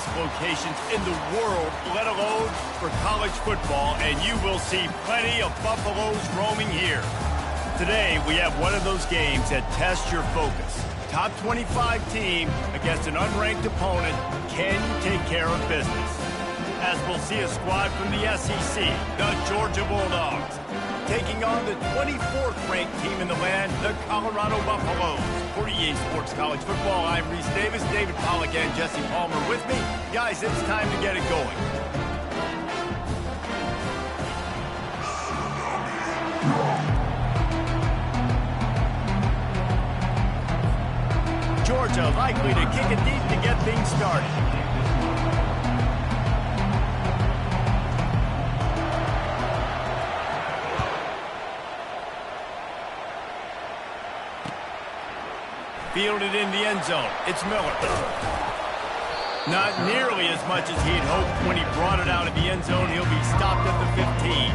best locations in the world, let alone for college football, and you will see plenty of Buffaloes roaming here. Today, we have one of those games that tests your focus. Top 25 team against an unranked opponent. Can you take care of business? As we'll see a squad from the SEC, the Georgia Bulldogs, taking on the 24th ranked team in the land, the Colorado Buffaloes. For EA Sports College Football, I'm Reese Davis, David Pollack, and Jesse Palmer with me. Guys, it's time to get it going. Georgia likely to kick it deep to get things started. Fielded in the end zone. It's Miller. Not nearly as much as he'd hoped when he brought it out of the end zone. He'll be stopped at the 15.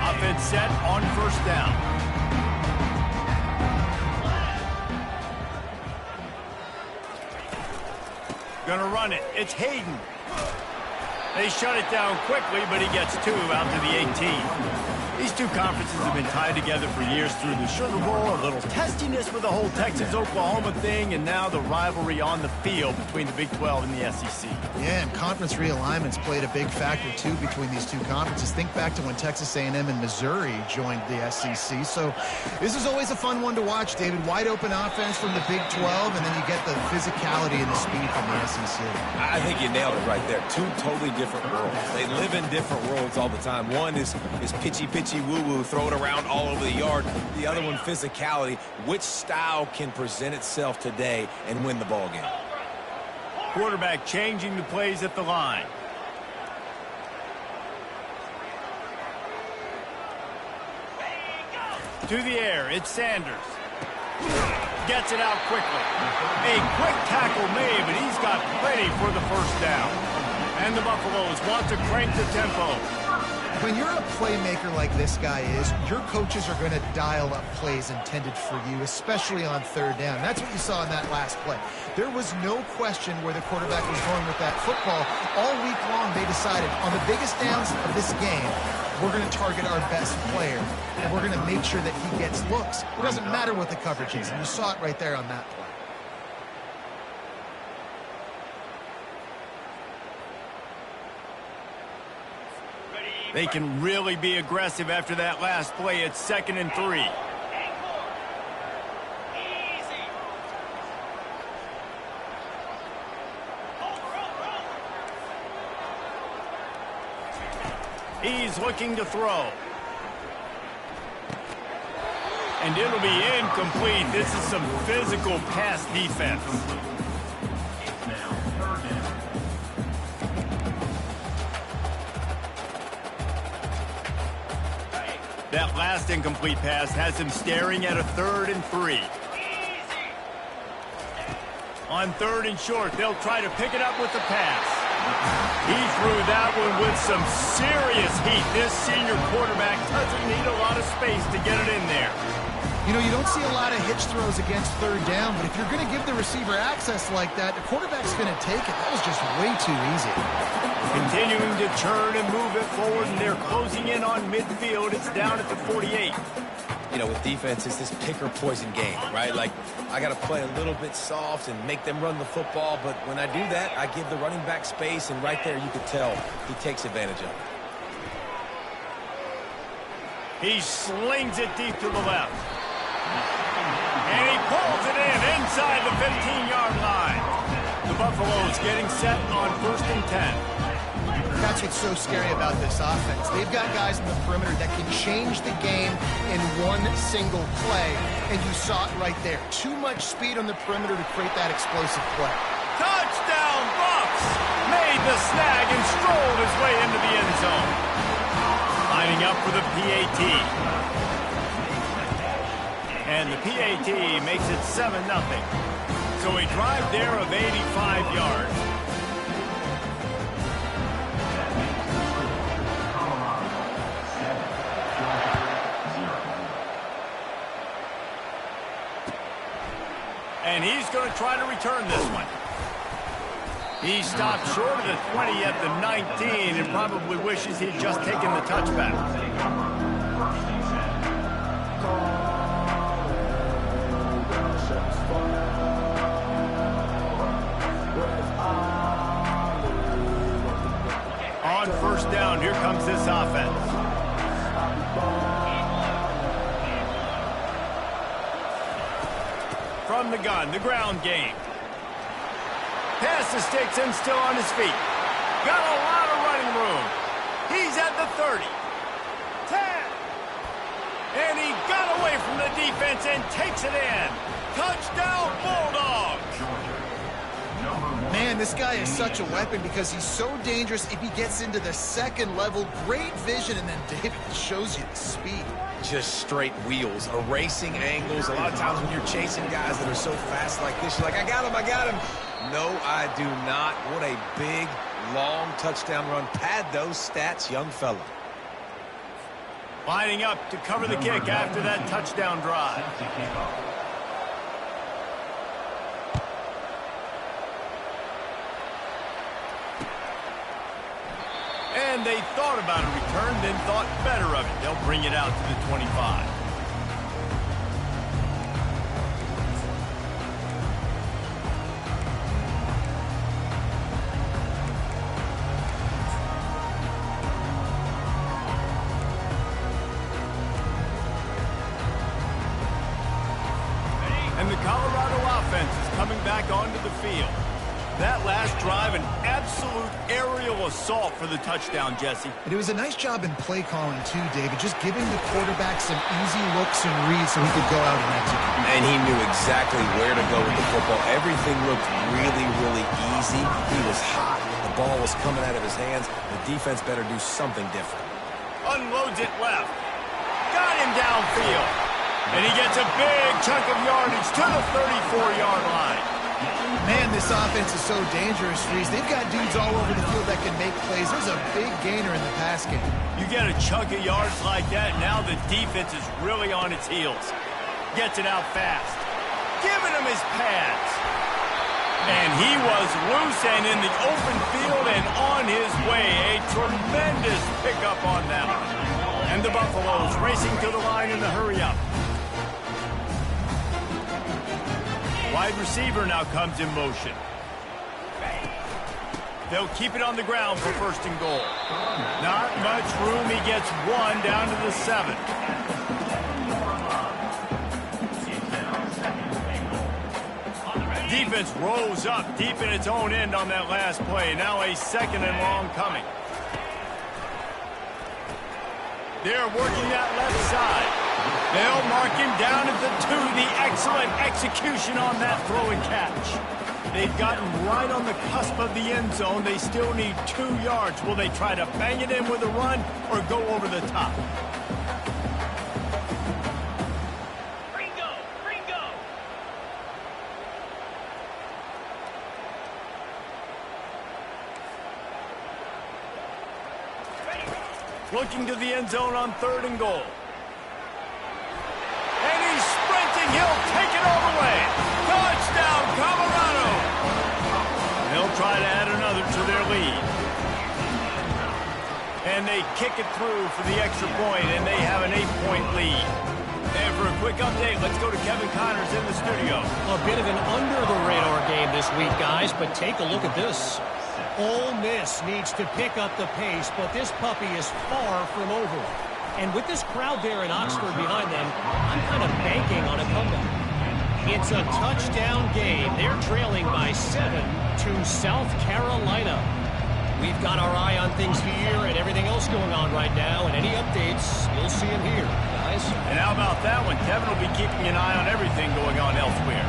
Offense set on first down. Gonna run it. It's Hayden. They shut it down quickly, but he gets two out to the 18. These two conferences have been tied together for years through the Sugar Bowl, a little testiness with the whole Texas-Oklahoma thing, and now the rivalry on the field between the Big 12 and the SEC. Yeah, and conference realignments played a big factor, too, between these two conferences. Think back to when Texas A&M and Missouri joined the SEC. So this is always a fun one to watch, David. Wide open offense from the Big 12, and then you get the physicality and the speed from the SEC. I think you nailed it right there. Two totally different worlds. They live in different worlds all the time. One is pitchy woo-woo, throw it around all over the yard. The other one, physicality. Which style can present itself today and win the ball game? Quarterback changing the plays at the line. To the air, it's Sanders. Gets it out quickly. A quick tackle made, but he's got plenty for the first down. And the Buffaloes want to crank the tempo. When you're a playmaker like this guy is, your coaches are going to dial up plays intended for you, especially on third down. That's what you saw in that last play. There was no question where the quarterback was going with that football. All week long, they decided on the biggest downs of this game, we're going to target our best player, and we're going to make sure that he gets looks. It doesn't matter what the coverage is, and you saw it right there on that play. They can really be aggressive after that last play. It's 2nd and 3. He's looking to throw. And it'll be incomplete. This is some physical pass defense. That last incomplete pass has him staring at a 3rd and 3. On 3rd and short, they'll try to pick it up with the pass. He threw that one with some serious heat. This senior quarterback doesn't need a lot of space to get it in there. You know, you don't see a lot of hitch throws against third down, but if you're going to give the receiver access like that, the quarterback's going to take it. That was just way too easy. Continuing to turn and move it forward, and they're closing in on midfield. It's down at the 48. You know, with defense, it's this pick or poison game, right? Like, I got to play a little bit soft and make them run the football, but when I do that, I give the running back space, and right there you could tell he takes advantage of it. He slings it deep to the left. And he pulls it in inside the 15-yard line. The Buffaloes getting set on 1st and 10. That's what's so scary about this offense. They've got guys in the perimeter that can change the game in one single play, and you saw it right there. Too much speed on the perimeter to create that explosive play. Touchdown, Buffs! Made the snag and strolled his way into the end zone. Lining up for the PAT. And the PAT makes it 7-0. So a drive there of 85 yards. And he's going to try to return this one. He stopped short of the 20 at the 19 and probably wishes he'd just taken the touchback. On first down, here comes this offense. From the gun, the ground game. Pass the sticks and still on his feet. Got a lot of running room. He's at the 30. 10. And he got away from the defense and takes it in. Touchdown, Bulldogs. Man, this guy is such a weapon because he's so dangerous if he gets into the second level. Great vision, and then David shows you the speed. Just straight wheels, erasing angles. A lot of times when you're chasing guys that are so fast like this, you're like, I got him, I got him. No, I do not. What a big, long touchdown run. Pad those stats, young fella. Lining up to cover the kick after that touchdown drive. And they thought about a return, then thought better of it. They'll bring it out to the 25. And the Colorado offense is coming back onto the field. That last drive, an absolute aerial assault for the touchdown, Jesse. And it was a nice job in play calling, too, David, just giving the quarterback some easy looks and reads so he could go out and execute. And he knew exactly where to go with the football. Everything looked really, really easy. He was hot. The ball was coming out of his hands. The defense better do something different. Unloads it left. Got him downfield. And he gets a big chunk of yardage to the 34-yard line. Man, this offense is so dangerous, Reese. They've got dudes all over the field that can make plays. There's a big gainer in the pass game. You get a chunk of yards like that, now the defense is really on its heels. Gets it out fast. Giving him his pads. And he was loose and in the open field and on his way. A tremendous pickup on that one. And the Buffaloes racing to the line in the hurry-up. Wide receiver now comes in motion. They'll keep it on the ground for first and goal. Not much room. He gets one down to the 7. Defense rolls up deep in its own end on that last play. Now a second and long coming. They're working that left side. They'll mark him down at the 2. The excellent execution on that throw and catch. They've gotten right on the cusp of the end zone. They still need 2 yards. Will they try to bang it in with a run or go over the top? Looking to the end zone on 3rd and goal. And he's sprinting. He'll take it all the way. Touchdown, Colorado. They'll try to add another to their lead. And they kick it through for the extra point, and they have an 8-point lead. And for a quick update, let's go to Kevin Connors in the studio. A bit of an under-the-radar game this week, guys, but take a look at this. Ole Miss needs to pick up the pace, but this puppy is far from over. And with this crowd there in Oxford behind them, I'm kind of banking on a comeback. It's a touchdown game. They're trailing by 7 to South Carolina. We've got our eye on things here and everything else going on right now, and any updates, you'll see them here, guys. And how about that one? Kevin will be keeping an eye on everything going on elsewhere.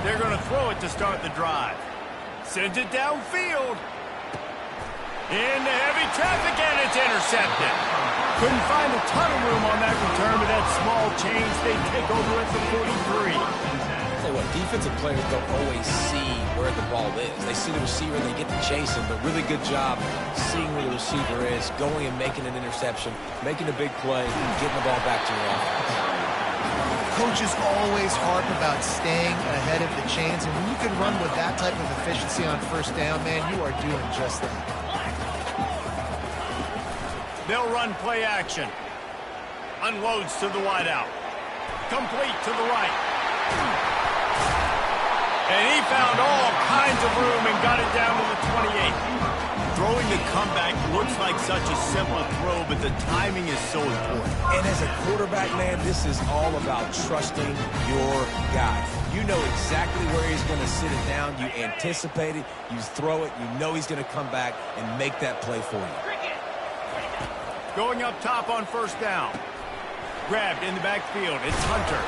They're going to throw it to start the drive. Sends it downfield. Into heavy traffic, and it's intercepted. Couldn't find a ton of room on that return, but that small change, they take over at the 43. Tell you what, defensive players don't always see where the ball is. They see the receiver, they get to chase him, but really good job seeing where the receiver is, going and making an interception, making a big play, and getting the ball back to your offense. coaches always harp about staying ahead of the chains, and when you can run with that type of efficiency on first down, man, you are doing just that. They'll run play action. Unloads to the wideout. Complete to the right. And he found all kinds of room and got it down to the 28. Throwing the comeback looks like such a simple throw, but the timing is so important. And as a quarterback, man, this is all about trusting your guy. You know exactly where he's going to sit it down. You anticipate it. You throw it. You know he's going to come back and make that play for you. Going up top on first down. Grabbed in the backfield. It's Hunter.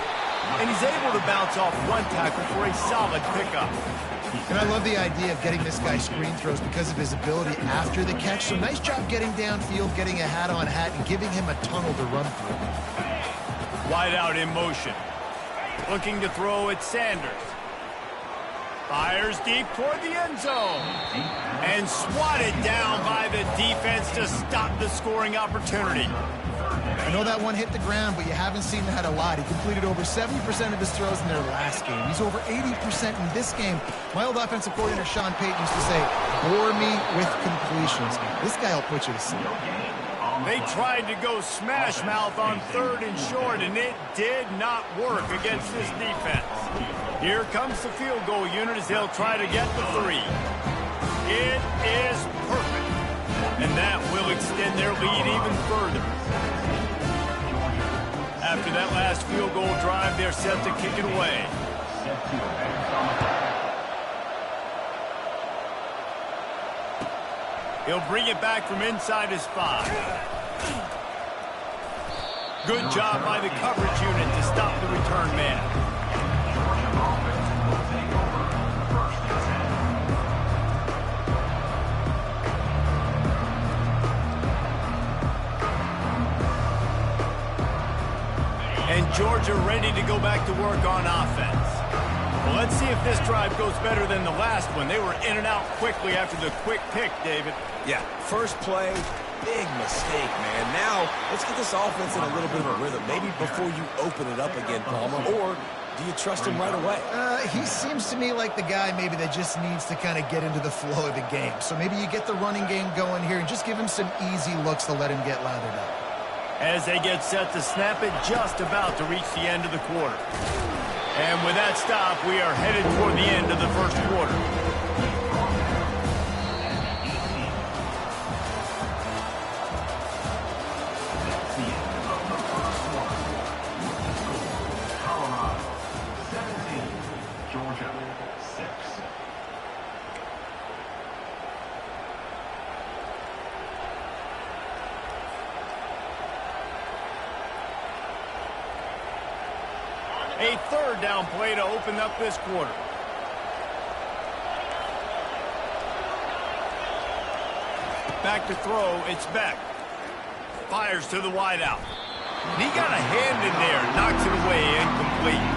And he's able to bounce off one tackle for a solid pickup. And I love the idea of getting this guy screen throws because of his ability after the catch. So nice job getting downfield, getting a hat-on-hat, and giving him a tunnel to run through. Wide out in motion. Looking to throw at Sanders. Fires deep toward the end zone. And swatted down by the defense to stop the scoring opportunity. I know that one hit the ground, but you haven't seen that a lot. He completed over 70% of his throws in their last game. He's over 80% in this game. My old offensive coordinator, Sean Payton, used to say, bore me with completions. This guy will put you to sleep. They tried to go smash mouth on 3rd and short, and it did not work against this defense. Here comes the field goal unit as they'll try to get the 3. It is perfect, and that will extend their lead even further. After that last field goal drive, they're set to kick it away. He'll bring it back from inside his 5. Good job by the coverage unit to stop the return man. And Georgia ready to go back to work on offense. Well, let's see if this drive goes better than the last one. They were in and out quickly after the quick pick, David. Yeah, first play, big mistake, man. Now, let's get this offense in a little bit of a rhythm. Maybe before you open it up again, Palmer, or do you trust him right away? He seems to me like the guy maybe that just needs to kind of get into the flow of the game. So maybe you get the running game going here and just give him some easy looks to let him get lathered up. As they get set to snap it, just about to reach the end of the quarter. And with that stop, we are headed toward the end of the first quarter. A 3rd down play to open up this quarter. Back to throw, it's Beck. Fires to the wideout. He got a hand in there, knocks it away, incomplete.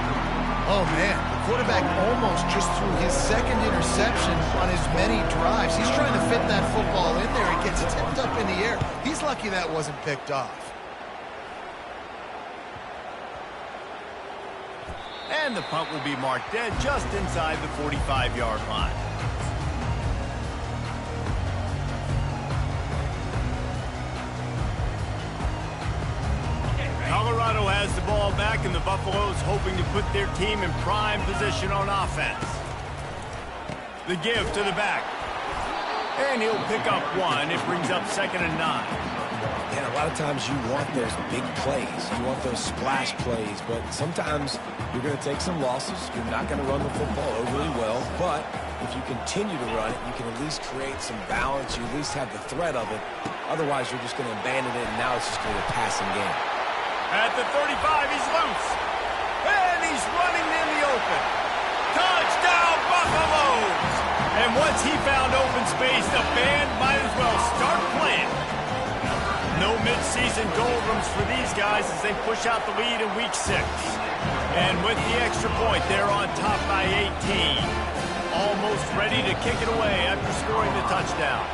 Oh, man, the quarterback almost just threw his 2nd interception on as many drives. He's trying to fit that football in there. It gets tipped up in the air. He's lucky that wasn't picked off. And the punt will be marked dead just inside the 45-yard line. Colorado has the ball back, and the Buffaloes hoping to put their team in prime position on offense. The give to the back. And he'll pick up 1. It brings up 2nd and 9. And a lot of times you want those big plays. You want those splash plays. But sometimes you're going to take some losses. You're not going to run the football overly well. But if you continue to run it, you can at least create some balance. You at least have the threat of it. Otherwise, you're just going to abandon it, and now it's just going to be a passing game. At the 35, he's loose. And he's running in the open. Touchdown, Buffaloes! And once he found open space, the band might as well start playing. No midseason doldrums for these guys as they push out the lead in Week 6. And with the extra point, they're on top by 18. Almost ready to kick it away after scoring the touchdown.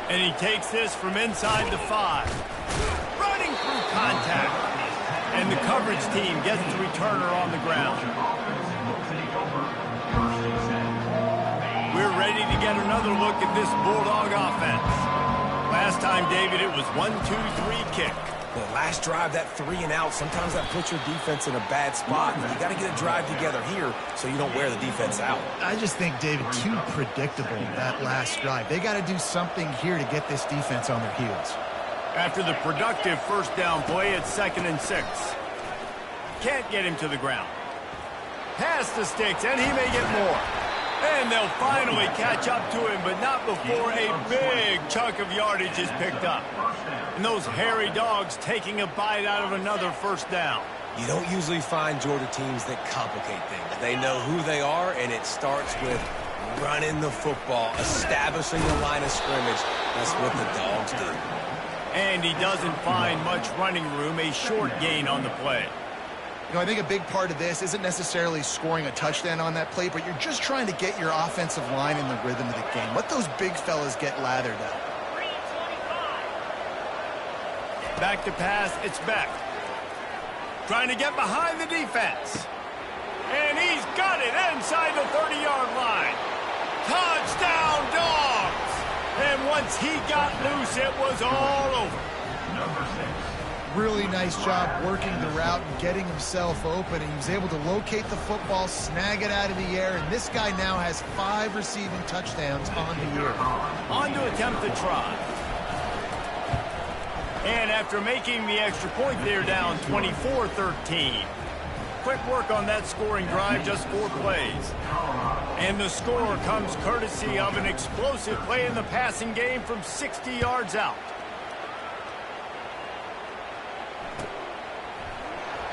And he takes this from inside the 5. contact. And the coverage team gets the returner on the ground. We're ready to get another look at this Bulldog offense. Last time, David, it was 1-2-3 kick. The last drive, that 3 and out, sometimes that puts your defense in a bad spot. You got to get a drive together here so you don't wear the defense out. I just think, David, too predictable, that last drive. They got to do something here to get this defense on their heels. After the productive first down play, it's 2nd and 6. Can't get him to the ground. Pass the sticks, and he may get more. And they'll finally catch up to him, but not before a big chunk of yardage is picked up. And those hairy dogs taking a bite out of another first down. You don't usually find Georgia teams that complicate things. They know who they are, and it starts with running the football, establishing the line of scrimmage. That's what the Dogs do. And he doesn't find much running room, a short gain on the play. You know, I think a big part of this isn't necessarily scoring a touchdown on that play, but you're just trying to get your offensive line in the rhythm of the game. Let those big fellas get lathered up. Back to pass, it's Beck. Trying to get behind the defense. And he's got it inside the 30-yard line. Touchdown, Dogs! And once he got loose, it was all over. Number 6. Really nice job working the route and getting himself open. And he was able to locate the football, snag it out of the air, and this guy now has 5 receiving touchdowns on the year. On to attempt the try. And after making the extra point, they're down 24-13. Quick work on that scoring drive, just 4 plays. And the score comes courtesy of an explosive play in the passing game from 60 yards out.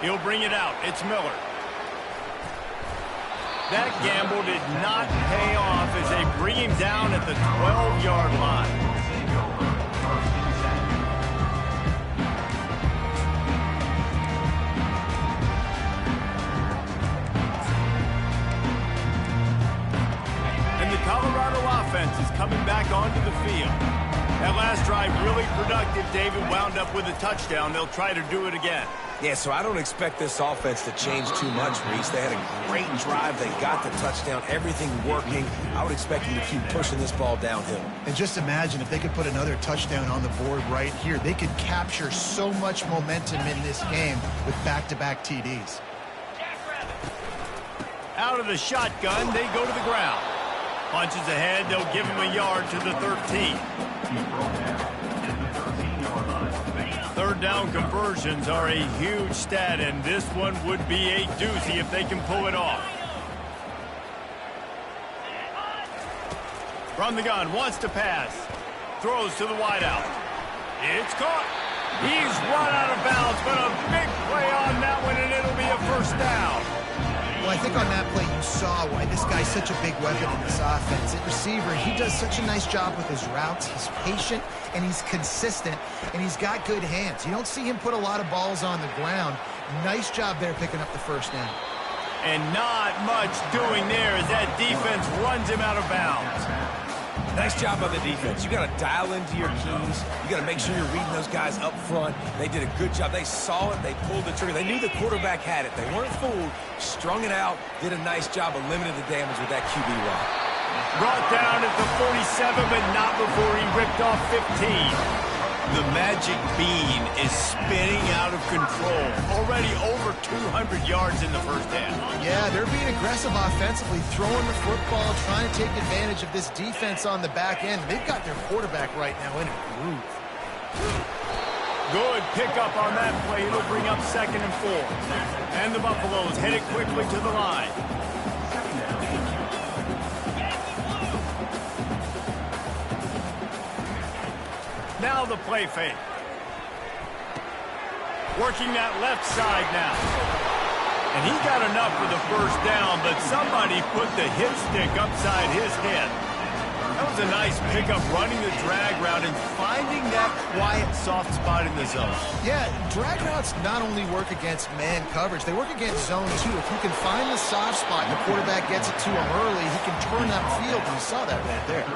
He'll bring it out. It's Miller. That gamble did not pay off as they bring him down at the 12-yard line. And the Colorado offense is coming back onto the field. That last drive really productive. David wound up with a touchdown. They'll try to do it again. Yeah, so I don't expect this offense to change too much, Reese. They had a great drive. They got the touchdown, everything working. I would expect them to keep pushing this ball downhill. And just imagine if they could put another touchdown on the board right here. They could capture so much momentum in this game with back-to-back TDs. Out of the shotgun, they go to the ground. Punches ahead, they'll give him a yard to the 13. Third down conversions are a huge stat, and this one would be a doozy if they can pull it off. From the gun, wants to pass. Throws to the wideout. It's caught. He's run out of bounds, but a big play on that one, and it'll be a first down. Well, I think on that play you saw why this guy's such a big weapon in this offense. At receiver, he does such a nice job with his routes. He's patient, and he's consistent, and he's got good hands. You don't see him put a lot of balls on the ground. Nice job there picking up the first down. And not much doing there as that defense runs him out of bounds. Nice job by the defense. You got to dial into your keys. You got to make sure you're reading those guys up front. They did a good job. They saw it. They pulled the trigger. They knew the quarterback had it. They weren't fooled. Strung it out. Did a nice job of limiting the damage with that QB run. Brought down at the 47, but not before he ripped off 15. The magic bean is spinning out of control. Already over 200 yards in the first half. Yeah, they're being aggressive offensively, throwing the football, trying to take advantage of this defense on the back end. They've got their quarterback right now in a groove. Good pickup on that play. It'll bring up 2nd and 4. And the Buffaloes headed quickly to the line. Now the play fake. Working that left side now. And he got enough for the first down, but somebody put the hit stick upside his head. That was a nice pickup, running the drag route and finding that quiet, soft spot in the zone. Yeah, drag routes not only work against man coverage, they work against zone too. If you can find the soft spot and the quarterback gets it to him early, he can turn that field, and you saw that right there.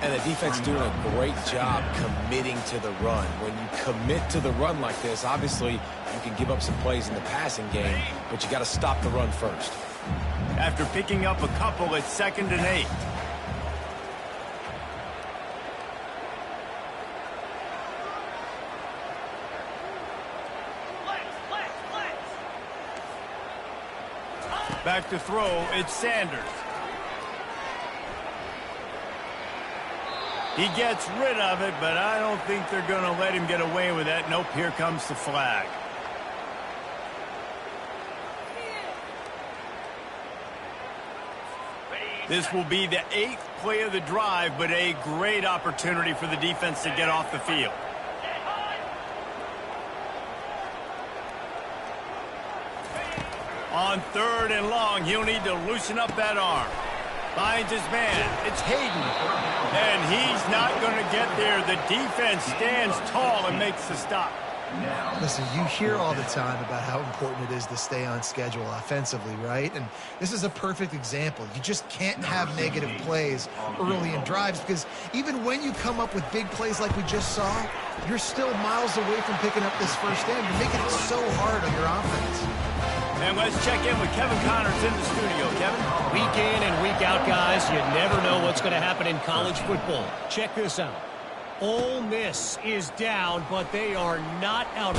And the defense doing a great job committing to the run. When you commit to the run like this, obviously you can give up some plays in the passing game, but you got to stop the run first. After picking up a couple, it's 2nd and 8. Back to throw, it's Sanders. He gets rid of it, but I don't think they're going to let him get away with that. Nope, here comes the flag. This will be the 8th play of the drive, but a great opportunity for the defense to get off the field. On 3rd and long, he'll need to loosen up that arm. Finds his man. It's Hayden. And he's not going to get there. The defense stands tall and makes the stop. Listen, you hear all the time about how important it is to stay on schedule offensively, right? And this is a perfect example. You just can't have negative plays early in drives because even when you come up with big plays like we just saw, you're still miles away from picking up this first down. You're making it so hard on your offense. And let's check in with Kevin Connors in the studio. Kevin? Week in and week out, guys, you never know what's going to happen in college football. Check this out. Ole Miss is down, but they are not out.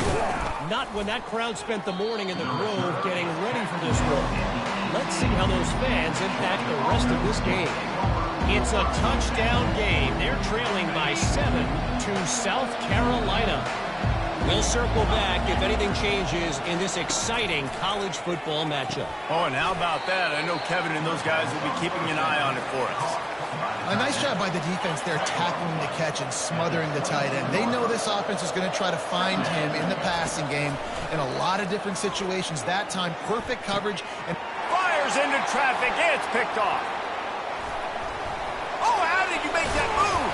Not when that crowd spent the morning in the Grove getting ready for this one. Let's see how those fans impact the rest of this game. It's a touchdown game. They're trailing by 7 to South Carolina. We'll circle back if anything changes in this exciting college football matchup. Oh, and how about that? I know Kevin and those guys will be keeping an eye on it for us. A nice job by the defense there tackling the catch and smothering the tight end. They know this offense is going to try to find him in the passing game in a lot of different situations. That time, perfect coverage. And fires into traffic. It's picked off. Oh, how did you make that move?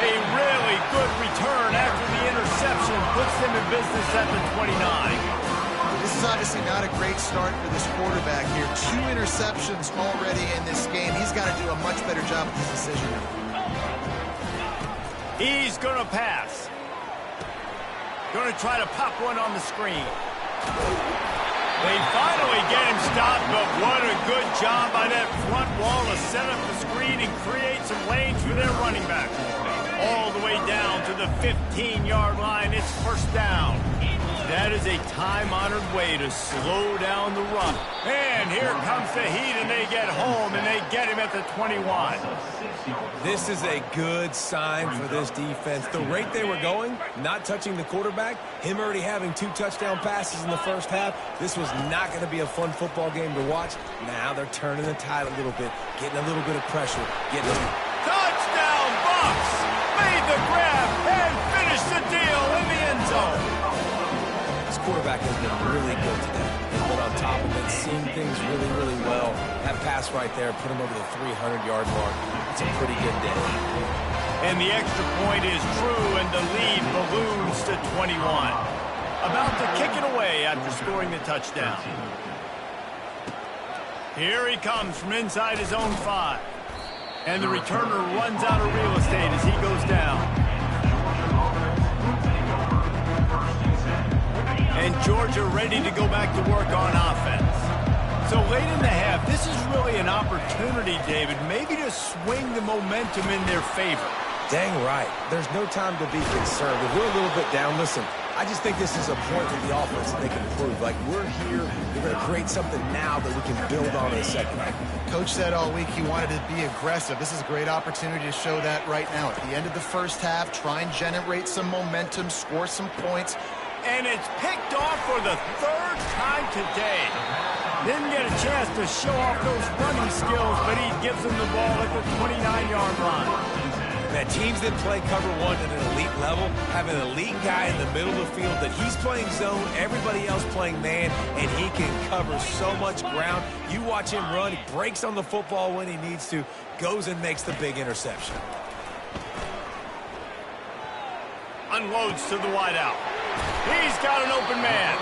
A really good return after the interception puts them in business at the 29. This is obviously not a great start for this quarterback here. 2 interceptions already in this game. He's got to do a much better job with his decision. He's going to pass. Going to try to pop one on the screen. They finally get him stopped, but what a good job by that front wall to set up the screen and create some lanes for their running back. All the way down to the 15-yard line. It's first down. That is a time-honored way to slow down the run. And here comes the heat, and they get home, and they get him at the 21. This is a good sign for this defense. The rate they were going, not touching the quarterback, him already having 2 touchdown passes in the first half, this was not going to be a fun football game to watch. Now they're turning the tide a little bit, getting a little bit of pressure. Touchdown, Bucs! Made the grab and finished the deal in the end zone. Quarterback has been really good today. He's been on top of it, seeing things really, really well. That pass right there put him over the 300-yard mark. It's a pretty good day. And the extra point is true, and the lead balloons to 21. About to kick it away after scoring the touchdown. Here he comes from inside his own 5. And the returner runs out of real estate as he goes down. And Georgia ready to go back to work on offense. So late in the half, this is really an opportunity, David, maybe to swing the momentum in their favor. Dang right. There's no time to be concerned. If we're a little bit down, listen, I just think this is a point with the offense that they can improve. Like, we're here, we're going to create something now that we can build on in the second half. Coach said all week he wanted to be aggressive. This is a great opportunity to show that right now. At the end of the first half, try and generate some momentum, score some points. And it's picked off for the 3rd time today. Didn't get a chance to show off those running skills, but he gives them the ball at the 29-yard line. Man, teams that play cover 1 at an elite level have an elite guy in the middle of the field that he's playing zone, everybody else playing man, and he can cover so much ground. You watch him run, he breaks on the football when he needs to, goes and makes the big interception. Unloads to the wideout. He's got an open man.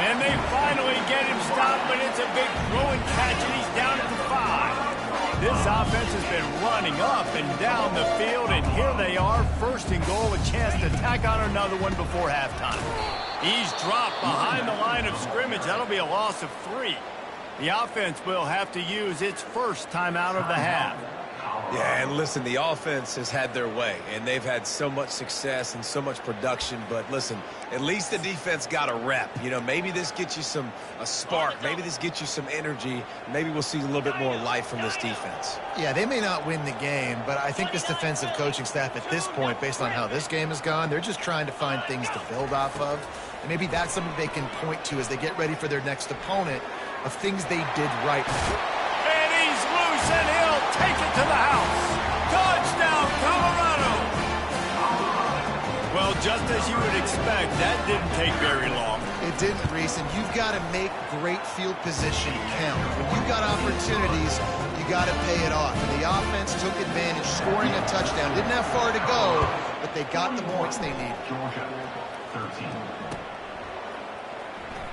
And they finally get him stopped, but it's a big throw and catch, and he's down at the 5. This offense has been running up and down the field, and here they are, first and goal, a chance to tack on another one before halftime. He's dropped behind the line of scrimmage. That'll be a loss of 3. The offense will have to use its first timeout of the half. Yeah, and listen, the offense has had their way, and they've had so much success and so much production. But listen, at least the defense got a rep. You know, maybe this gets you a spark. Maybe this gets you some energy. Maybe we'll see a little bit more life from this defense. Yeah, they may not win the game, but I think this defensive coaching staff at this point, based on how this game has gone, they're just trying to find things to build off of. And maybe that's something they can point to as they get ready for their next opponent of things they did right. And he's loose, and he'll take it to the house. Touchdown, Colorado! Well, just as you would expect, that didn't take very long. It didn't, Reese, and you've got to make great field position count. When you've got opportunities, you got to pay it off. And the offense took advantage, scoring a touchdown. Didn't have far to go, but they got the points they needed. Georgia, 13.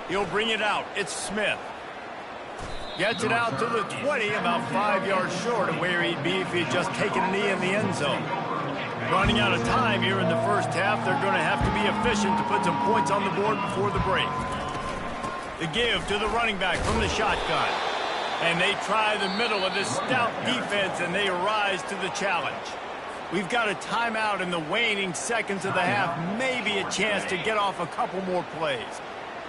He'll bring it out. It's Smith. Gets it out to the 20, about 5 yards short of where he'd be if he'd just taken a knee in the end zone. Running out of time here in the first half, they're going to have to be efficient to put some points on the board before the break. The give to the running back from the shotgun. And they try the middle of this stout defense, and they rise to the challenge. We've got a timeout in the waning seconds of the half, maybe a chance to get off a couple more plays.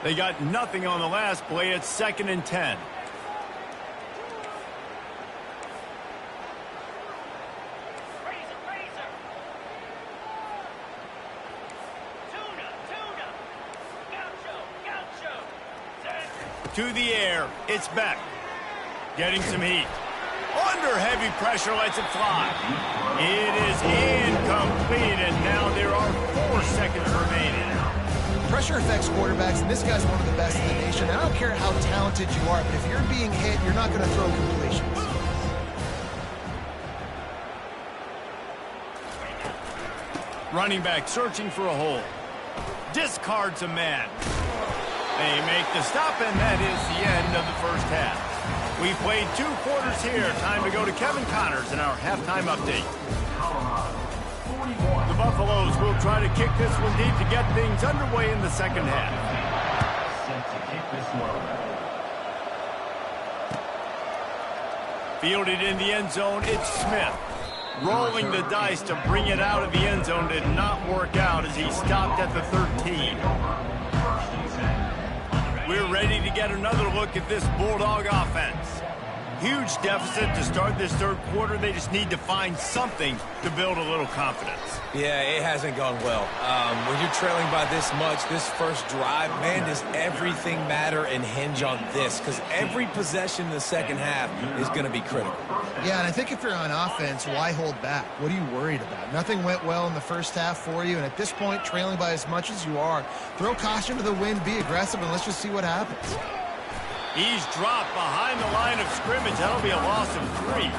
They got nothing on the last play. It's 2nd and 10. To the air, it's Beck. Getting some heat. Under heavy pressure, lets it fly. It is incomplete, and now there are 4 seconds remaining. Pressure affects quarterbacks, and this guy's one of the best in the nation. I don't care how talented you are, but if you're being hit, you're not going to throw completions. Running back searching for a hole. Discards a man. They make the stop, and that is the end of the first half. We played 2 quarters here. Time to go to Kevin Connors in our halftime update. The Buffaloes will try to kick this one deep to get things underway in the second half. Set to kick this one. Fielded in the end zone, it's Smith. Rolling the dice to bring it out of the end zone did not work out as he stopped at the 13. We're ready to get another look at this Bulldog offense. Huge deficit to start this third quarter. They just need to find something to build a little confidence. Yeah, it hasn't gone well. When you're trailing by this much, this first drive, man, does everything matter and hinge on this? Because every possession in the second half is going to be critical. Yeah, and I think if you're on offense, why hold back? What are you worried about? Nothing went well in the first half for you, and at this point, trailing by as much as you are, throw caution to the wind, be aggressive, and let's just see what happens. He's dropped behind the line of scrimmage. That'll be a loss of 3.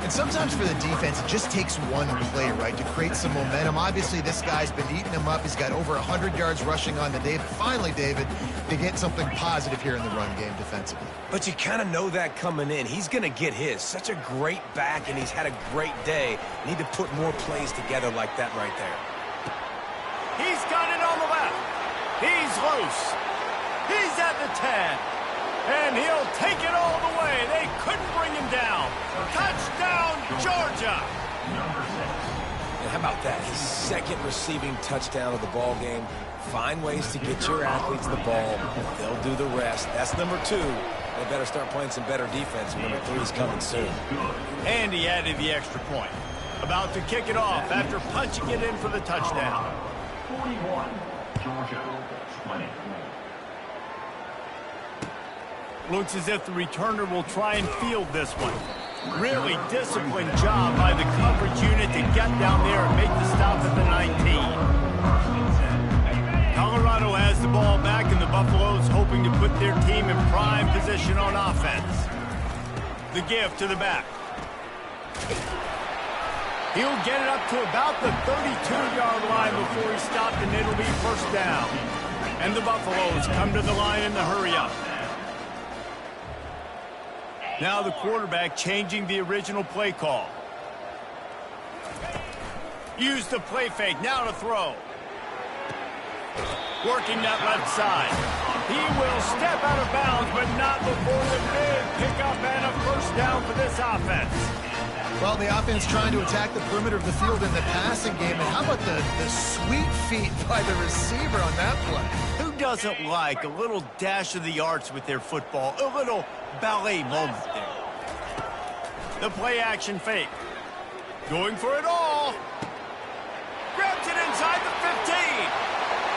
And sometimes for the defense, it just takes one play, right, to create some momentum. Obviously, this guy's been eating him up. He's got over 100 yards rushing on the day. But finally, David, they get something positive here in the run game defensively. But you kind of know that coming in. He's going to get his. Such a great back, and he's had a great day. Need to put more plays together like that right there. He's got it on the left. He's loose. He's at the 10. And he'll take it all the way. They couldn't bring him down. Touchdown, Georgia. And how about that? His 2nd receiving touchdown of the ball game. Find ways to get your athletes the ball. They'll do the rest. That's number 2. They better start playing some better defense. Number 3 is coming soon. And he added the extra point. About to kick it off after punching it in for the touchdown. 41, Georgia, 20. Looks as if the returner will try and field this one. Really disciplined job by the coverage unit to get down there and make the stop at the 19. Colorado has the ball back, and the Buffaloes hoping to put their team in prime position on offense. The give to the back. He'll get it up to about the 32-yard line before he stopped, and it'll be first down. And the Buffaloes come to the line in the hurry-up. Now the quarterback changing the original play call. Use the play fake, now to throw. Working that left side. He will step out of bounds, but not before the big pickup and a first down for this offense. Well, the offense trying to attack the perimeter of the field in the passing game. And how about the sweet feet by the receiver on that play? Who doesn't like a little dash of the arts with their football? A little ballet moment there. The play action fake. Going for it all. Grabs it inside the 15.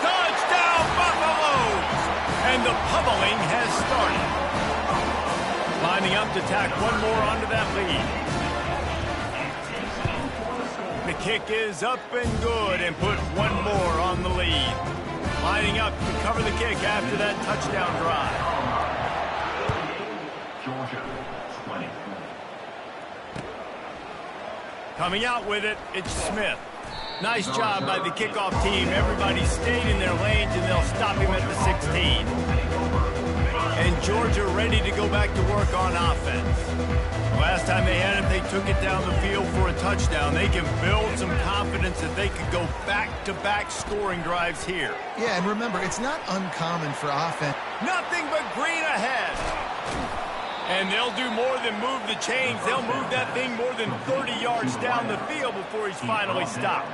Touchdown, Buffaloes! And the pummeling has started. Lining up to tack one more onto that lead. The kick is up and good and put one more on the lead. Lining up to cover the kick after that touchdown drive. Georgia, 20. Coming out with it, it's Smith. Nice job by the kickoff team. Everybody stayed in their lanes, and they'll stop him at the 16. And Georgia ready to go back to work on offense. Last time they had it, they took it down the field for a touchdown. They can build some confidence that they could go back-to-back scoring drives here. Yeah, and remember, it's not uncommon for offense. Nothing but green ahead. And they'll do more than move the chains. They'll move that thing more than 30 yards down the field before he's finally stopped.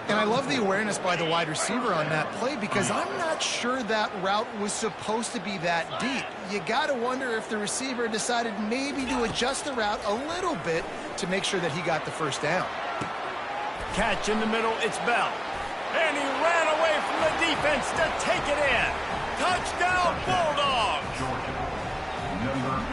And I love the awareness by the wide receiver on that play because I'm not sure that route was supposed to be that deep. You got to wonder if the receiver decided maybe to adjust the route a little bit to make sure that he got the first down. Catch in the middle, it's Bell. And he ran away from the defense to take it in. Touchdown, Bulldogs!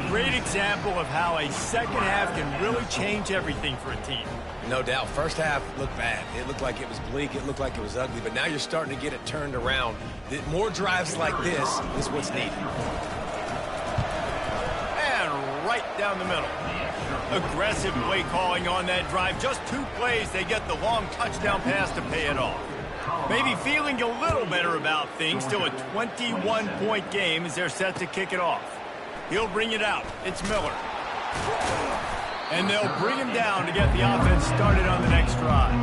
Great example of how a second half can really change everything for a team. No doubt. First half looked bad. It looked like it was bleak. It looked like it was ugly. But now you're starting to get it turned around. More drives like this is what's needed. And right down the middle. Aggressive play calling on that drive. Just 2 plays, they get the long touchdown pass to pay it off. Maybe feeling a little better about things. Still a 21-point game as they're set to kick it off. He'll bring it out. It's Miller. And they'll bring him down to get the offense started on the next drive.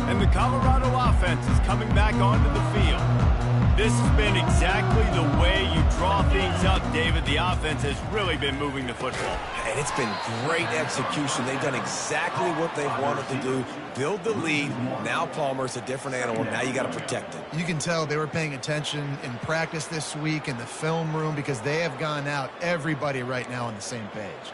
And the Colorado offense is coming back onto the field. This has been exactly the way you draw things up, David. The offense has really been moving the football. And it's been great execution. They've done exactly what they've wanted to do. Build the lead. Now Palmer's a different animal. Now you got to protect it. You can tell they were paying attention in practice this week in the film room because they have gone out, everybody right now on the same page.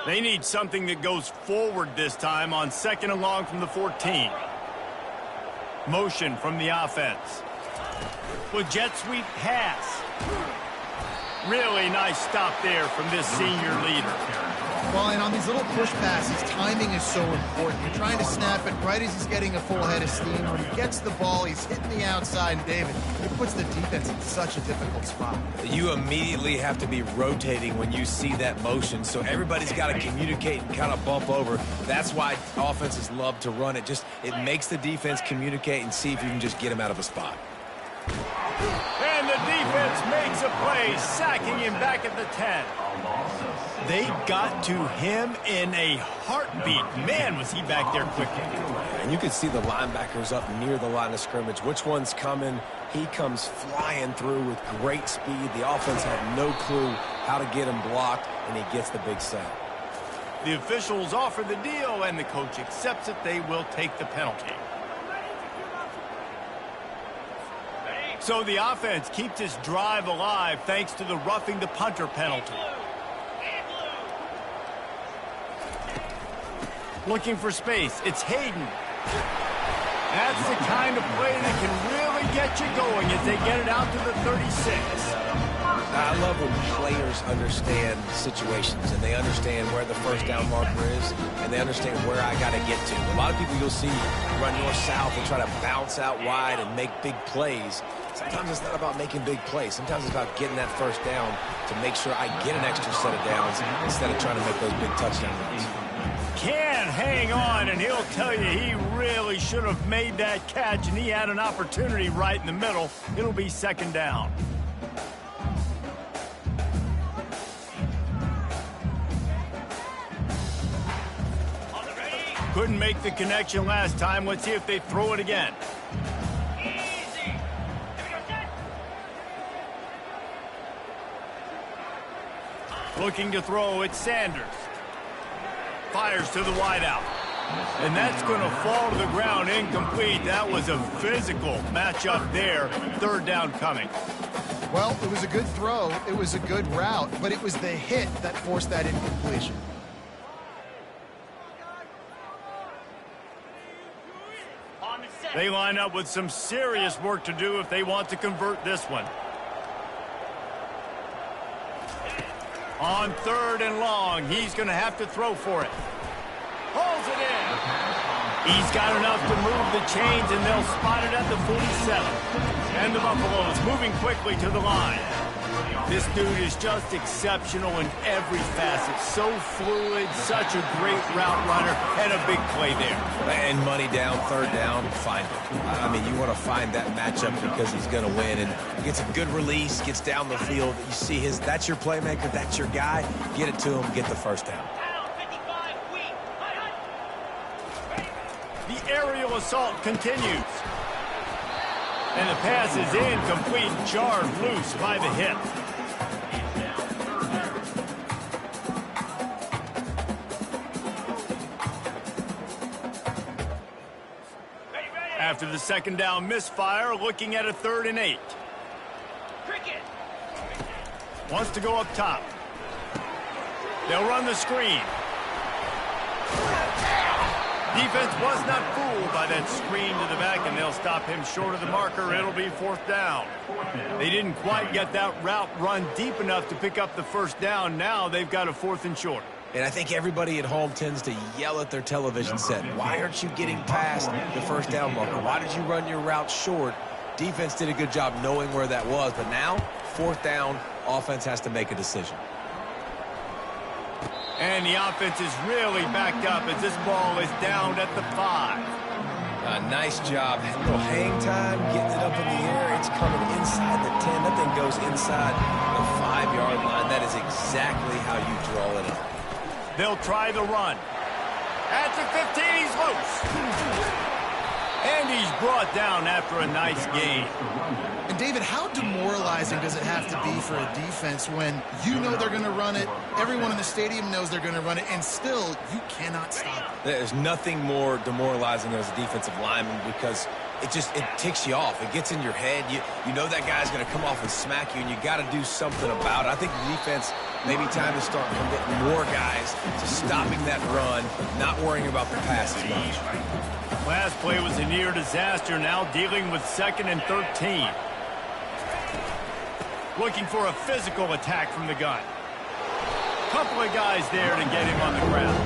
They need something that goes forward this time on 2nd and long from the 14. Motion from the offense. With jet sweep pass. Really nice stop there from this senior leader. Well, and on these little push passes, timing is so important. You're trying to snap it right as he's getting a full head of steam. When he gets the ball, he's hitting the outside. And David, it puts the defense in such a difficult spot. You immediately have to be rotating when you see that motion, so everybody's got to communicate and kind of bump over. That's why offenses love to run it. It makes the defense communicate and see if you can just get him out of a spot. And the defense makes a play, sacking him back at the 10. They got to him in a heartbeat. Man, was he back there quickly. And you can see the linebackers up near the line of scrimmage. Which one's coming? He comes flying through with great speed. The offense had no clue how to get him blocked, and he gets the big sack. The officials offer the deal, and the coach accepts it. They will take the penalty. So the offense keeps this drive alive thanks to the roughing the punter penalty. Looking for space. It's Hayden. That's the kind of play that can really get you going as they get it out to the 36. I love when players understand situations and they understand where the first down marker is and they understand where I got to get to. A lot of people you'll see run north-south and try to bounce out wide and make big plays. Sometimes it's not about making big plays. Sometimes it's about getting that first down to make sure I get an extra set of downs instead of trying to make those big touchdown runs. Can hang on, and he'll tell you he really should have made that catch, and he had an opportunity right in the middle. It'll be second down. Couldn't make the connection last time. Let's see if they throw it again. Looking to throw, it's Sanders. Fires to the wideout. And that's going to fall to the ground incomplete. That was a physical matchup there. Third down coming. Well, it was a good throw. It was a good route, but it was the hit that forced that incompletion. They line up with some serious work to do if they want to convert this one. On third and long, he's going to have to throw for it. Pulls it in. He's got enough to move the chains, and they'll spot it at the 47. And the Buffaloes moving quickly to the line. This dude is just exceptional in every facet. So fluid, such a great route runner, and a big play there. And money down, third down, find it. I mean, you want to find that matchup because he's going to win. And gets a good release, gets down the field. You see that's your playmaker, that's your guy. Get it to him, get the first down. The aerial assault continues. And the pass is incomplete, jarred loose by the hip. After the second down misfire, looking at a 3rd and 8. Wants to go up top. They'll run the screen. Defense was not fooled by that screen to the back, and they'll stop him short of the marker. It'll be 4th down. They didn't quite get that route run deep enough to pick up the first down. Now they've got a 4th and short. And I think everybody at home tends to yell at their television set. Why aren't you getting past the first down marker? Why did you run your route short? Defense did a good job knowing where that was, but now, 4th down, offense has to make a decision. And the offense is really backed up as this ball is down at the 5. Nice job. A little hang time, getting it up in the air. It's coming inside the 10. That thing goes inside the 5-yard line. That is exactly how you draw it up. They'll try the run. At the 15, he's loose. And he's brought down after a nice gain. And David, how demoralizing does it have to be for a defense when you know they're going to run it, everyone in the stadium knows they're going to run it, and still you cannot stop it? There's nothing more demoralizing as a defensive lineman because it ticks you off. It gets in your head. You know that guy's going to come off and smack you, and you got to do something about it. I think the defense, maybe time to start committing more guys to stopping that run, not worrying about the pass as much. Last play was a near disaster, now dealing with 2nd and 13. Looking for a physical attack from the gun. Couple of guys there to get him on the ground.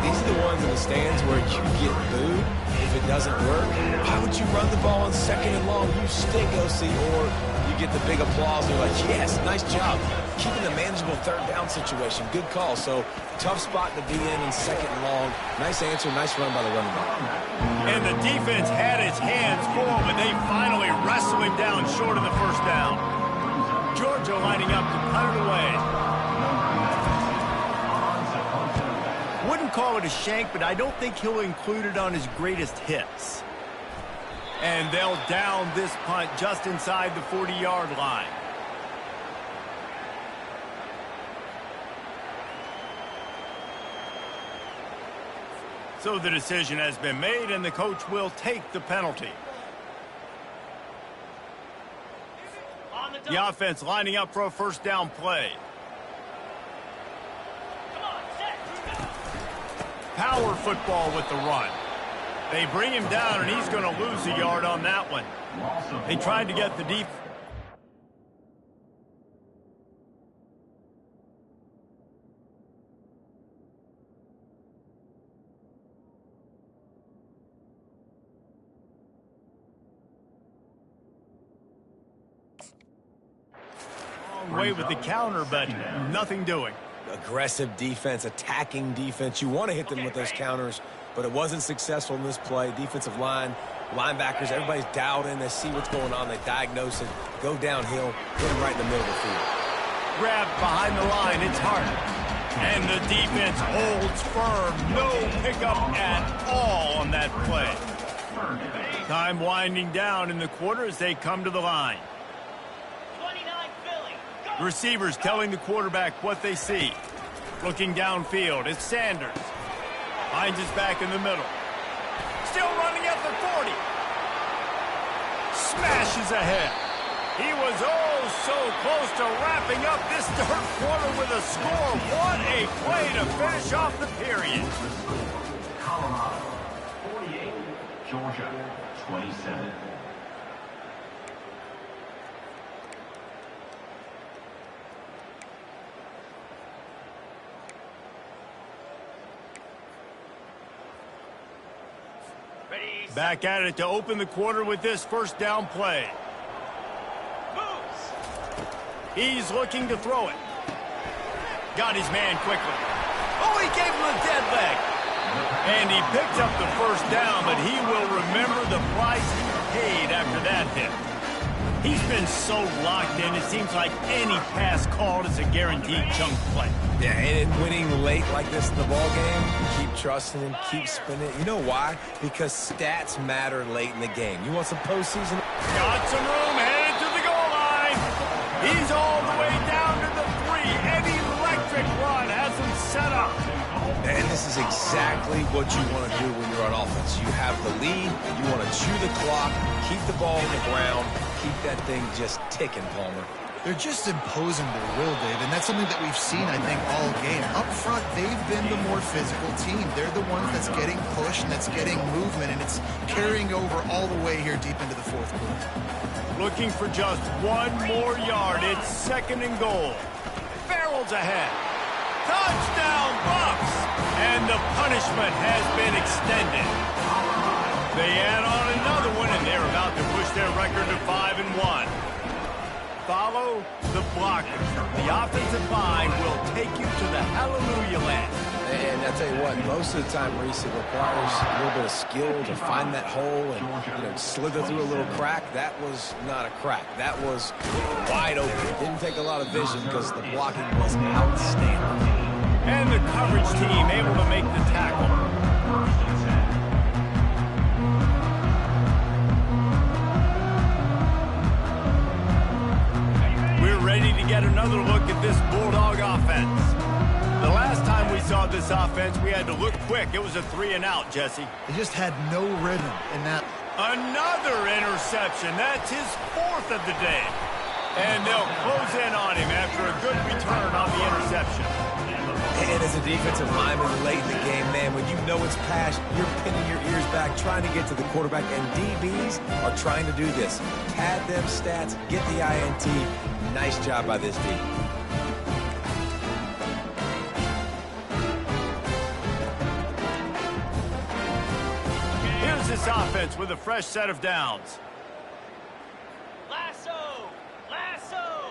These are the ones in the stands where you get booed if it doesn't work. Why would you run the ball on 2nd and long? You stink, OC, or you get the big applause. You're like, yes, nice job. Keeping the manageable 3rd down situation. Good call. So, tough spot to be in 2nd and long. Nice answer, nice run by the running back. And the defense had its hands full, but they finally wrestle him down short of the first down. Georgia lining up to punt it away. Wouldn't call it a shank, but I don't think he'll include it on his greatest hits. And they'll down this punt just inside the 40-yard line. So the decision has been made, and the coach will take the penalty. The offense lining up for a first down play. Power football with the run. They bring him down, and he's going to lose a yard on that one. They tried to get the deep. getting away with the counter, but nothing doing. Aggressive defense, attacking defense. You want to hit them with those counters, but it wasn't successful in this play. Defensive line, linebackers, everybody's dialed in. They see what's going on. They diagnose it, go downhill, put them right in the middle of the field. Grabbed behind the line. It's hard. And the defense holds firm. No pickup at all on that play. Time winding down in the quarter as they come to the line. 29 Philly. Go! Receivers telling the quarterback what they see. Looking downfield, it's Sanders. Finds his back in the middle. Still running at the 40. Smashes ahead. He was so close to wrapping up this third quarter with a score. What a play to finish off the period. Colorado 48, Georgia 27. Back at it to open the quarter with this first down play. He's looking to throw it. Got his man quickly. Oh, he gave him a dead leg. And he picked up the first down, but he will remember the price he paid after that hit. He's been so locked in, it seems like any pass called is a guaranteed chunk play. Yeah, and winning late like this in the ball game, keep trusting him, keep spinning. You know why? Because stats matter late in the game. You want some postseason? Got some room, headed to the goal line. He's all the way down to the 3. An electric run has him set up. And this is exactly what you want to do when you're on offense. You have the lead. You want to chew the clock, keep the ball on the ground, keep that thing just ticking, Palmer. They're just imposing their will, Dave, and that's something that we've seen, I think, all game. Up front, they've been the more physical team. They're the ones that's getting pushed and that's getting movement, and it's carrying over all the way here deep into the fourth quarter. Looking for just one more yard. It's second and goal. Farrell's ahead. Touchdown, Bucks! And the punishment has been extended. They add on another one, and they're about to push their record to 5-1. Follow the blockers. The offensive line will take you to the hallelujah land. And I tell you what, most of the time, Reese, it requires a little bit of skill to find that hole and slither through a little crack. That was not a crack. That was wide open. It didn't take a lot of vision because the blocking was outstanding. And the coverage team able to make the tackle. We're ready to get another look at this Bulldog offense. The last time we saw this offense, we had to look quick. It was a 3-and-out, Jesse. They just had no rhythm in that. Another interception. That's his 4th of the day. And they'll close in on him after a good return on the interception. And as a defensive lineman late in the game, man, when you know it's pass, you're pinning your ears back, trying to get to the quarterback, and DBs are trying to do this. Pad them stats, get the INT. Nice job by this D. Here's this offense with a fresh set of downs. Lasso! Lasso!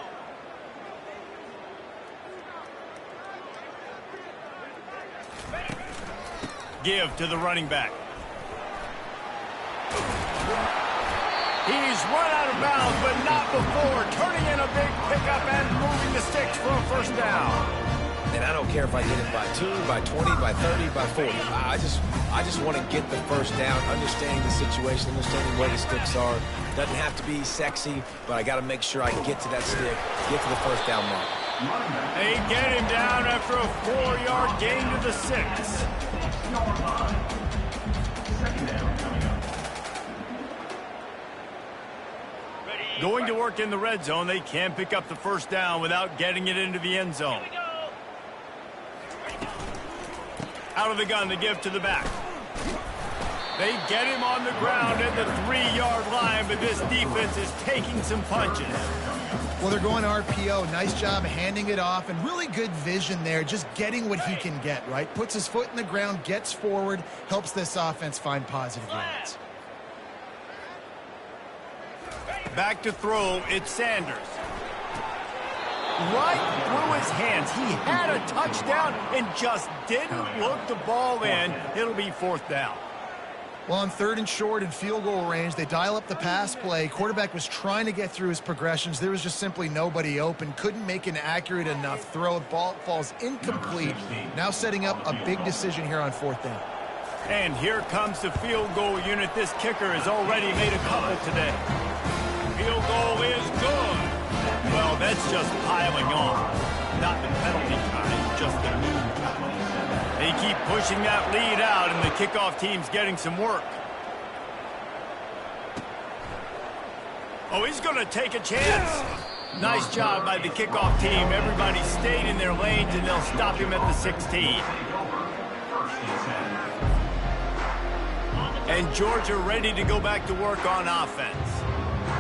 Give to the running back. He's run out of bounds, but not before. Turning in a big pickup and moving the sticks for a first down. And I don't care if I get it by 2, by 20, by 30, by 40. I just want to get the first down, understanding the situation, understanding where the sticks are. Doesn't have to be sexy, but I got to make sure I get to that stick, get to the first down mark. They get him down after a 4-yard gain to the 6. Going to work in the red zone, they can't pick up the first down without getting it into the end zone. Out of the gun, the give to the back. They get him on the ground at the 3-yard line, but this defense is taking some punches. Well, they're going RPO. Nice job handing it off, and really good vision there, just getting what he can get, right? Puts his foot in the ground, gets forward, helps this offense find positive yards. Back to throw, it's Sanders. right through his hands. He had a touchdown and just didn't look the ball in. It'll be 4th down. Well, on 3rd and short and field goal range, they dial up the pass play. Quarterback was trying to get through his progressions. There was just simply nobody open. Couldn't make an accurate enough throw. The ball falls incomplete. Now setting up a big decision here on 4th down. And here comes the field goal unit. This kicker has already made a couple today. Field goal is good. Well, that's just piling on. Not the penalty kind, just the new kind. They keep pushing that lead out, and the kickoff team's getting some work. Oh, he's going to take a chance. Nice job by the kickoff team. Everybody stayed in their lanes, and they'll stop him at the 16. And Georgia ready to go back to work on offense.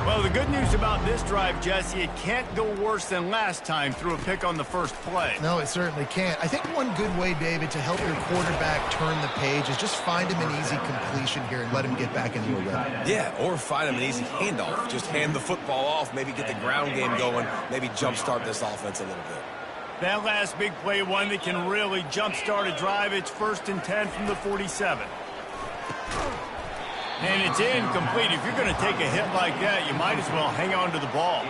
Well, the good news about this drive, Jesse, it can't go worse than last time through a pick on the first play. No, it certainly can't. I think one good way, David, to help your quarterback turn the page is just find him an easy completion here and let him get back into a rhythm. Yeah, or find him an easy handoff. Just hand the football off, maybe get the ground game going, maybe jumpstart this offense a little bit. That last big play, one that can really jumpstart a drive. It's 1st and 10 from the 47. And it's incomplete. If you're going to take a hit like that, you might as well hang on to the ball.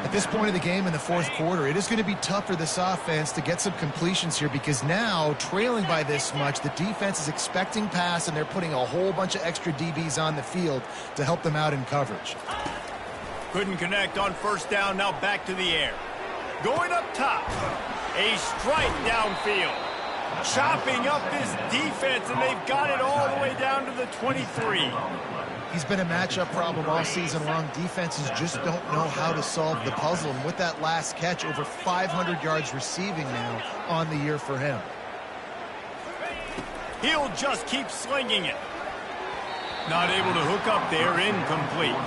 At this point of the game in the 4th quarter, it is going to be tough for this offense to get some completions here because now, trailing by this much, the defense is expecting pass, and they're putting a whole bunch of extra DBs on the field to help them out in coverage. Couldn't connect on 1st down. Now back to the air. Going up top. A strike downfield. Chopping up this defense, and they've got it all the way down to the 23. He's been a matchup problem all season long. Defenses just don't know how to solve the puzzle. And with that last catch, over 500 yards receiving now on the year for him. He'll just keep slinging it. Not able to hook up there, incomplete.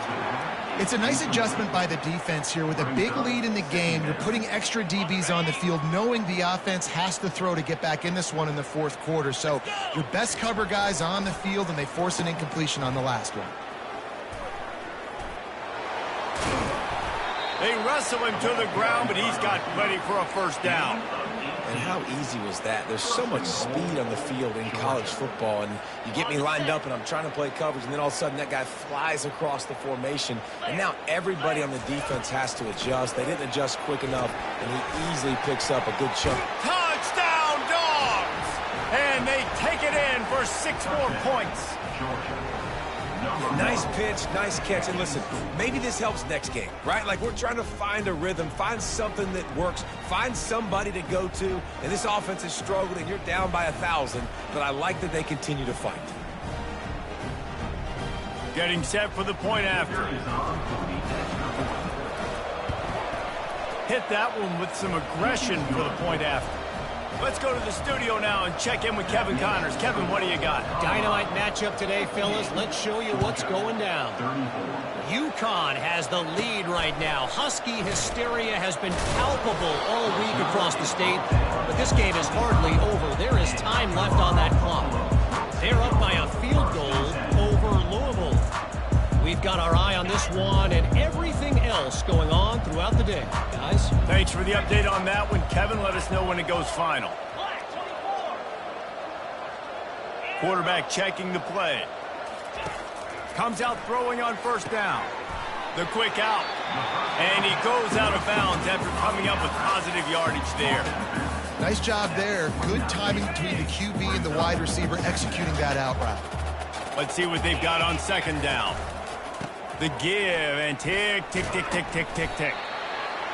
It's a nice adjustment by the defense here. With a big lead in the game, you're putting extra DBs on the field, knowing the offense has to throw to get back in this one in the 4th quarter. So your best cover guys on the field, and they force an incompletion on the last one. They wrestle him to the ground, but he's got plenty for a 1st down. And how easy was that? There's so much speed on the field in college football, and you get me lined up, and I'm trying to play coverage, and then all of a sudden that guy flies across the formation, and now everybody on the defense has to adjust. They didn't adjust quick enough, and he easily picks up a good chunk. Touchdown, Dogs! And they take it in for 6 more points. Yeah, nice pitch, nice catch, and listen, maybe this helps next game, right? Like, we're trying to find a rhythm, find something that works, find somebody to go to, and this offense is struggling. You're down by 1,000, but I like that they continue to fight. Getting set for the point after. Hit that one with some aggression for the point after. Let's go to the studio now and check in with Kevin Connors. Kevin, what do you got? Dynamite matchup today, fellas. Let's show you what's going down. UConn has the lead right now. Husky hysteria has been palpable all week across the state, but this game is hardly over. There is time left on that clock. They're up by a field goal over Louisville. We've got our eye on this one and everything else going on throughout the day, guys. Thanks for the update on that one. Kevin, let us know when it goes final. Quarterback checking the play. Comes out throwing on 1st down. The quick out. And he goes out of bounds after coming up with positive yardage there. Nice job there. Good timing between the QB and the wide receiver executing that out route. Let's see what they've got on 2nd down. The give, and tick, tick, tick, tick, tick, tick, tick.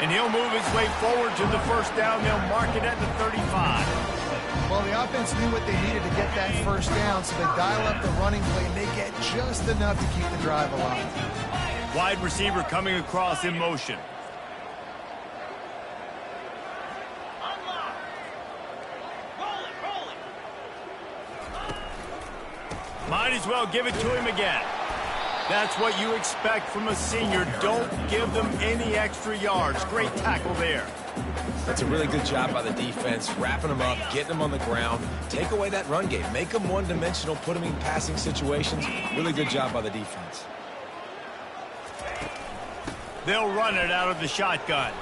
And he'll move his way forward to the 1st down. They'll mark it at the 35. Well, the offense knew what they needed to get that 1st down, so they dial up the running play, and they get just enough to keep the drive alive. Wide receiver coming across in motion. Might as well give it to him again. That's what you expect from a senior. Don't give them any extra yards. Great tackle there. That's a really good job by the defense, wrapping them up, getting them on the ground. Take away that run game. Make them one-dimensional, put them in passing situations. Really good job by the defense. They'll run it out of the shotgun.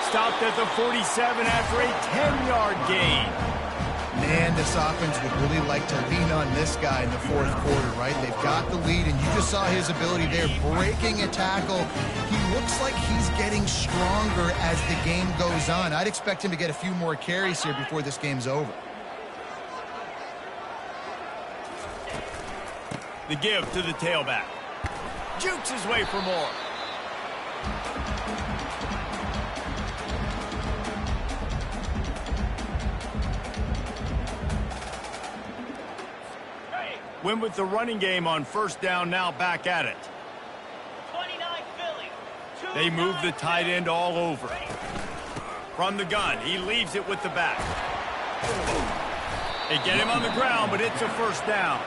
stopped at the 47 after a 10-yard gain. Man, this offense would really like to lean on this guy in the fourth quarter, right? They've got the lead, and you just saw his ability there, breaking a tackle. He looks like he's getting stronger as the game goes on. I'd expect him to get a few more carries here before this game's over. The give to the tailback. Jukes his way for more. Win with the running game on first down, now back at it. 29 Philly. They move the tight end all over. From the gun, he leaves it with the back. They get him on the ground, but it's a first down.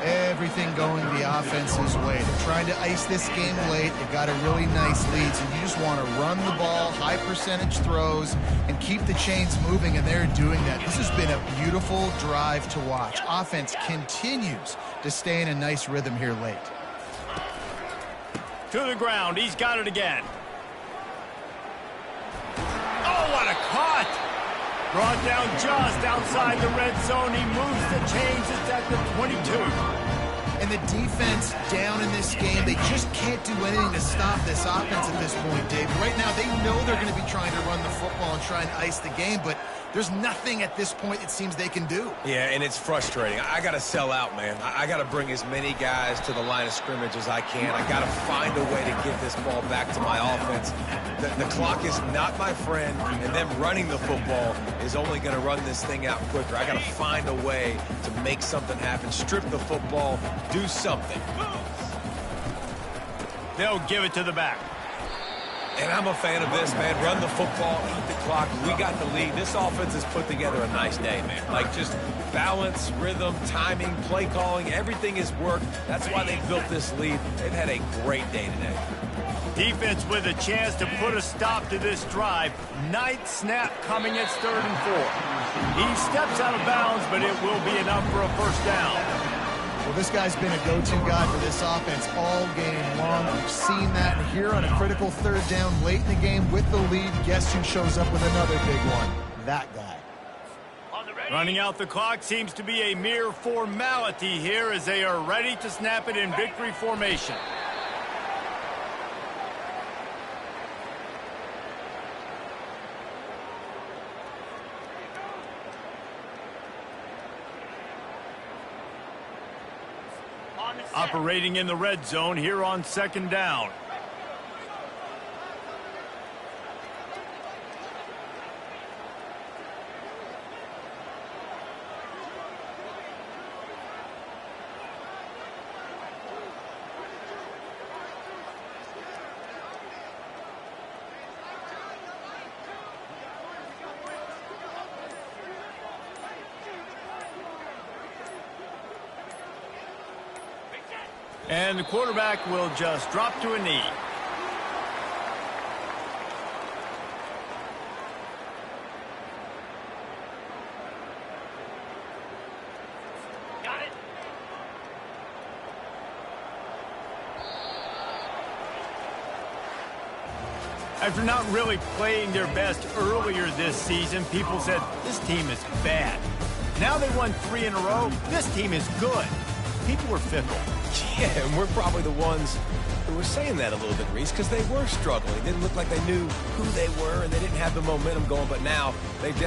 Everything going the offense's way. They're trying to ice this game late. They've got a really nice lead, so you just want to run the ball, high percentage throws, and keep the chains moving, and they're doing that. This has been a beautiful drive to watch. Offense continues to stay in a nice rhythm here late. To the ground, he's got it again. Oh, what a cut! Brought down just outside the red zone. He moves the chains. It's at the 22. And the defense down in this game, they just can't do anything to stop this offense at this point, Dave. Right now, they know they're going to be trying to run the football and try and ice the game, but there's nothing at this point it seems they can do. Yeah, and it's frustrating. I got to sell out, man. I got to bring as many guys to the line of scrimmage as I can. I got to find a way to get this ball back to my offense. The clock is not my friend, and them running the football is only going to run this thing out quicker. I got to find a way to make something happen, strip the football, do something. They'll give it to the back. And I'm a fan of this, man. Run the football, eat the clock. We got the lead. This offense has put together a nice day, man. Like, just balance, rhythm, timing, play calling, everything has worked. That's why they built this lead. They've had a great day today. Defense with a chance to put a stop to this drive. Ninth snap coming. It's 3rd and 4. He steps out of bounds, but it will be enough for a first down. Well, this guy's been a go-to guy for this offense all game long. We've seen that here on a critical 3rd down late in the game with the lead. Guess who shows up with another big one? That guy. Running out the clock seems to be a mere formality here as they are ready to snap it in victory formation. Operating in the red zone here on 2nd down. And the quarterback will just drop to a knee. Got it. After not really playing their best earlier this season, people said, this team is bad. Now they won 3 in a row. This team is good. People were fickle. Yeah, and we're probably the ones who were saying that a little bit, Reese, because they were struggling. It didn't look like they knew who they were, and they didn't have the momentum going, but now they definitely